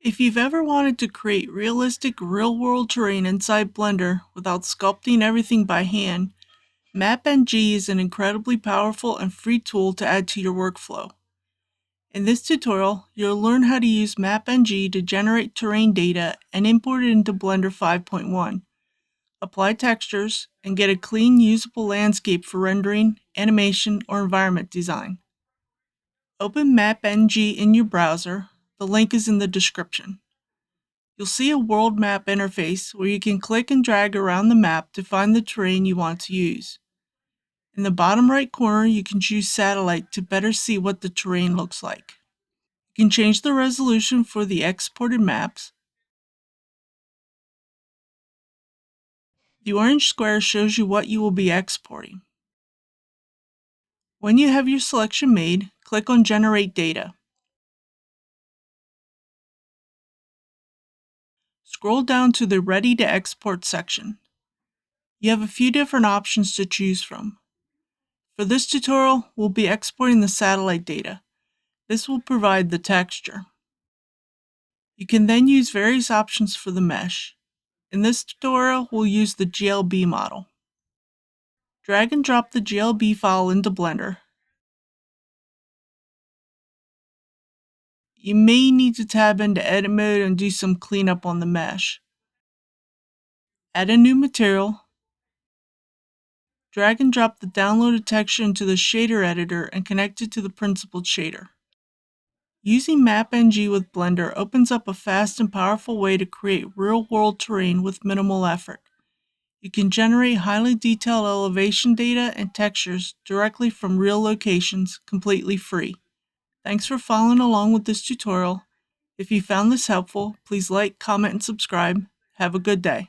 If you've ever wanted to create realistic real-world terrain inside Blender without sculpting everything by hand, MapNG is an incredibly powerful and free tool to add to your workflow. In this tutorial, you'll learn how to use MapNG to generate terrain data and import it into Blender 5.1, apply textures, and get a clean, usable landscape for rendering, animation, or environment design. Open MapNG in your browser. The link is in the description. You'll see a world map interface where you can click and drag around the map to find the terrain you want to use. In the bottom right corner, you can choose satellite to better see what the terrain looks like. You can change the resolution for the exported maps. The orange square shows you what you will be exporting. When you have your selection made, click on Generate Data. Scroll down to the Ready to Export section. You have a few different options to choose from. For this tutorial, we'll be exporting the satellite data. This will provide the texture. You can then use various options for the mesh. In this tutorial, we'll use the GLB model. Drag and drop the GLB file into Blender. You may need to tab into Edit Mode and do some cleanup on the mesh. Add a new material. Drag and drop the downloaded texture into the shader editor and connect it to the principled shader. Using MapNG with Blender opens up a fast and powerful way to create real-world terrain with minimal effort. You can generate highly detailed elevation data and textures directly from real locations completely free. Thanks for following along with this tutorial. If you found this helpful, please like, comment, and subscribe. Have a good day.